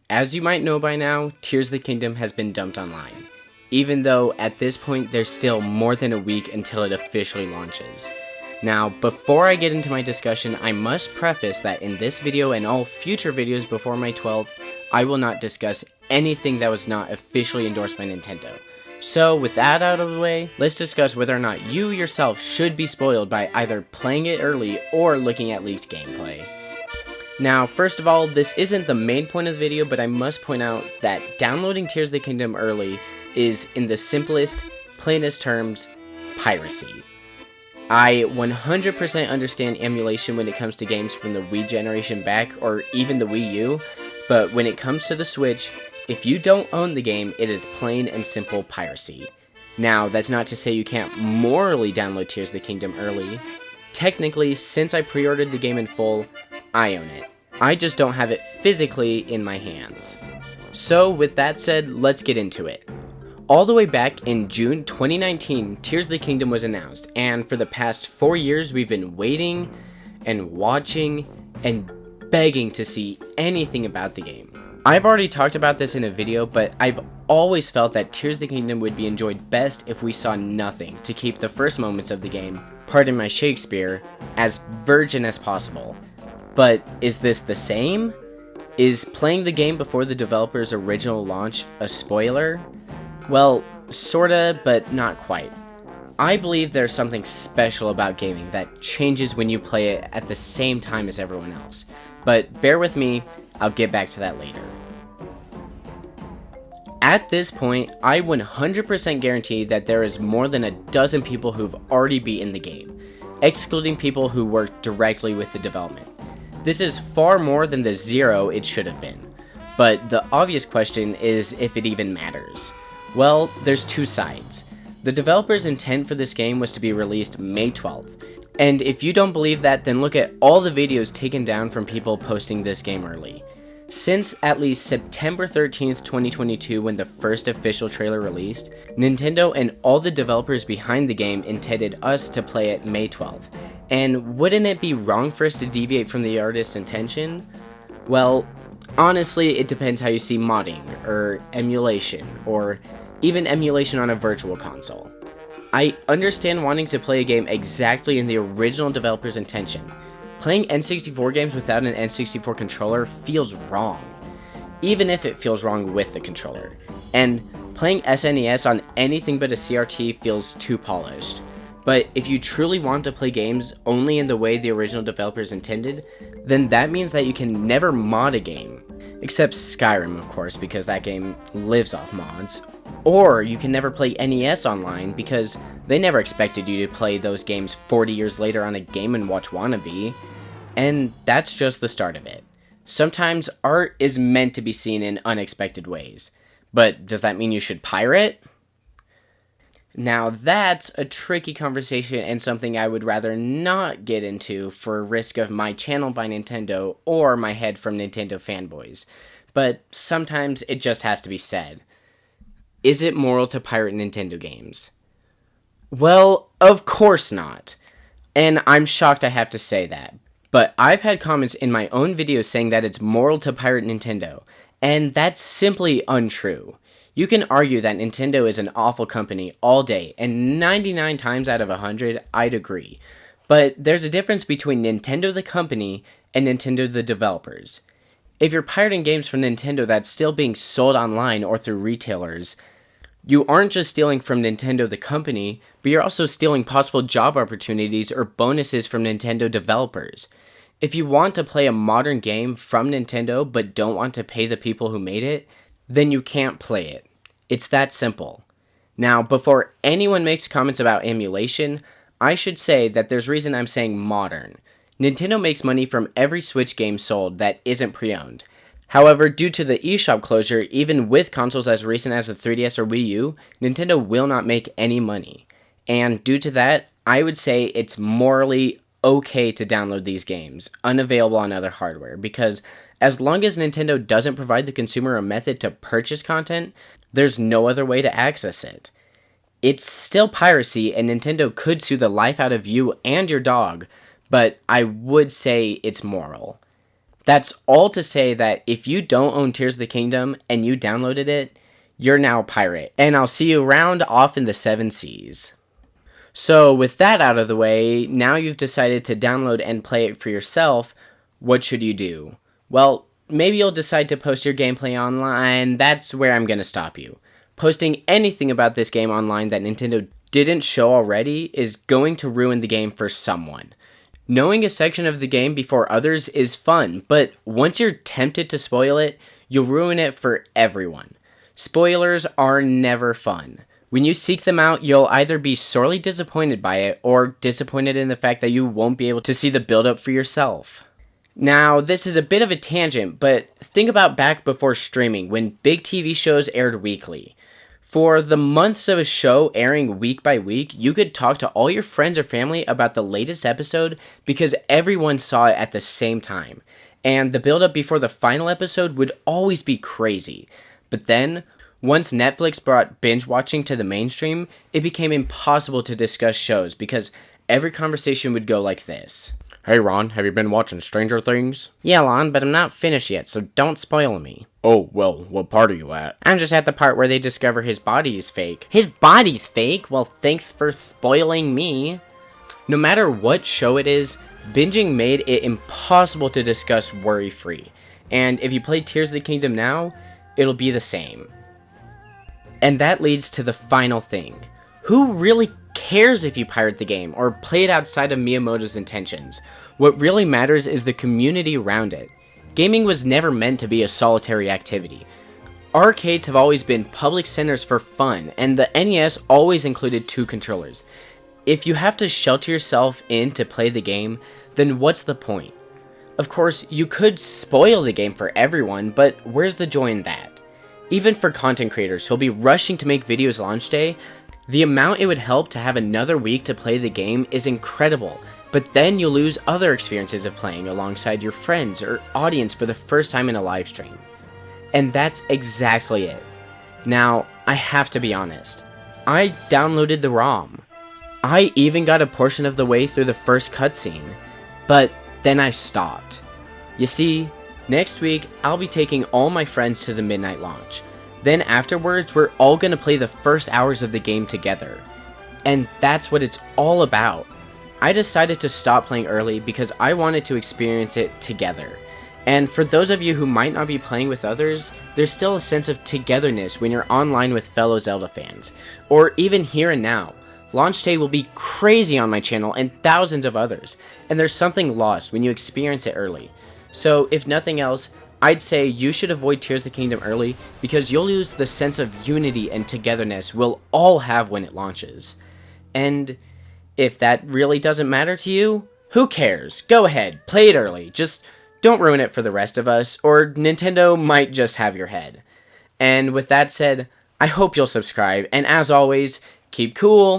As you might know by now, Tears of the Kingdom has been dumped online, even though at this point there's still more than a week until it officially launches. Now, before I get into my discussion, I must preface that in this video and all future videos before May 12th, I will not discuss anything that was not officially endorsed by Nintendo. So with that out of the way, let's discuss whether or not you yourself should be spoiled by either playing it early or looking at leaked gameplay. Now, first of all, this isn't the main point of the video, but I must point out that downloading Tears of the Kingdom early is, in the simplest, plainest terms, piracy. I 100% understand emulation when it comes to games from the Wii generation back, or even the Wii U, but when it comes to the Switch, if you don't own the game, it is plain and simple piracy. Now, that's not to say you can't morally download Tears of the Kingdom early. Technically, since I pre-ordered the game in full, I own it. I just don't have it physically in my hands. So, with that said, let's get into it. All the way back in June 2019, Tears of the Kingdom was announced, and for the past 4 years we've been waiting and watching and begging to see anything about the game. I've already talked about this in a video, but I've always felt that Tears of the Kingdom would be enjoyed best if we saw nothing to keep the first moments of the game, pardon my Shakespeare, as virgin as possible. But is this the same? Is playing the game before the developer's original launch a spoiler? Well, sorta, but not quite. I believe there's something special about gaming that changes when you play it at the same time as everyone else. But bear with me, I'll get back to that later. At this point, I 100% guarantee that there is more than a dozen people who've already beaten the game, excluding people who worked directly with the development. This is far more than the 0 it should have been. But the obvious question is if it even matters. Well, there's two sides. The developer's intent for this game was to be released May 12th. And if you don't believe that, then look at all the videos taken down from people posting this game early. Since at least September 13th, 2022, when the first official trailer released, Nintendo and all the developers behind the game intended us to play it May 12th. And wouldn't it be wrong for us to deviate from the artist's intention? Well, honestly, it depends how you see modding, or emulation, or even emulation on a virtual console. I understand wanting to play a game exactly in the original developer's intention. Playing N64 games without an N64 controller feels wrong, even if it feels wrong with the controller. And playing SNES on anything but a CRT feels too polished. But if you truly want to play games only in the way the original developers intended, then that means that you can never mod a game. Except Skyrim, of course, because that game lives off mods. Or you can never play NES online because they never expected you to play those games 40 years later on a Game & Watch wannabe. And that's just the start of it. Sometimes art is meant to be seen in unexpected ways. But does that mean you should pirate? Now that's a tricky conversation and something I would rather not get into for risk of my channel by Nintendo or my head from Nintendo fanboys. But sometimes it just has to be said. Is it moral to pirate Nintendo games? Well, of course not. And I'm shocked I have to say that. But I've had comments in my own videos saying that it's moral to pirate Nintendo, and that's simply untrue. You can argue that Nintendo is an awful company all day, and 99 times out of 100, I'd agree. But there's a difference between Nintendo the company and Nintendo the developers. If you're pirating games from Nintendo that's still being sold online or through retailers, you aren't just stealing from Nintendo the company, but you're also stealing possible job opportunities or bonuses from Nintendo developers. If you want to play a modern game from Nintendo but don't want to pay the people who made it, then you can't play it. It's that simple. Now, before anyone makes comments about emulation, I should say that there's reason I'm saying modern. Nintendo makes money from every Switch game sold that isn't pre-owned. However, due to the eShop closure, even with consoles as recent as the 3DS or Wii U, Nintendo will not make any money. And due to that, I would say it's morally okay to download these games, unavailable on other hardware, because as long as Nintendo doesn't provide the consumer a method to purchase content, there's no other way to access it. It's still piracy, and Nintendo could sue the life out of you and your dog, but I would say it's moral. That's all to say that if you don't own Tears of the Kingdom and you downloaded it, you're now a pirate. And I'll see you around off in the 7 seas. So with that out of the way, now you've decided to download and play it for yourself, what should you do? Well, maybe you'll decide to post your gameplay online. That's where I'm going to stop you. Posting anything about this game online that Nintendo didn't show already is going to ruin the game for someone. Knowing a section of the game before others is fun, but once you're tempted to spoil it, you'll ruin it for everyone. Spoilers are never fun. When you seek them out, you'll either be sorely disappointed by it or disappointed in the fact that you won't be able to see the build-up for yourself. Now, this is a bit of a tangent, but think about back before streaming when big TV shows aired weekly. For the months of a show airing week by week, you could talk to all your friends or family about the latest episode because everyone saw it at the same time. And the build-up before the final episode would always be crazy. But then, once Netflix brought binge watching to the mainstream, it became impossible to discuss shows because every conversation would go like this. Hey Ron, have you been watching Stranger Things? Yeah, Lon, but I'm not finished yet, so don't spoil me. Oh, well, what part are you at? I'm just at the part where they discover his body is fake. His body's fake? Well, thanks for spoiling me. No matter what show it is, binging made it impossible to discuss worry-free. And if you play Tears of the Kingdom now, it'll be the same. And that leads to the final thing. Who really cares if you pirate the game or play it outside of Miyamoto's intentions? What really matters is the community around it. Gaming was never meant to be a solitary activity. Arcades have always been public centers for fun, and the NES always included 2 controllers. If you have to shelter yourself in to play the game, then what's the point? Of course, you could spoil the game for everyone, but where's the joy in that? Even for content creators who'll be rushing to make videos launch day, the amount it would help to have another week to play the game is incredible, but then you'll lose other experiences of playing alongside your friends or audience for the first time in a live stream. And that's exactly it. Now, I have to be honest. I downloaded the ROM. I even got a portion of the way through the first cutscene, but then I stopped. You see, next week, I'll be taking all my friends to the midnight launch. Then afterwards, we're all going to play the first hours of the game together. And that's what it's all about. I decided to stop playing early because I wanted to experience it together. And for those of you who might not be playing with others, there's still a sense of togetherness when you're online with fellow Zelda fans. Or even here and now. Launch day will be crazy on my channel and thousands of others. And there's something lost when you experience it early. So, if nothing else, I'd say you should avoid Tears of the Kingdom early because you'll lose the sense of unity and togetherness we'll all have when it launches. And if that really doesn't matter to you, who cares? Go ahead, play it early. Just don't ruin it for the rest of us, or Nintendo might just have your head. And with that said, I hope you'll subscribe, and as always, keep cool.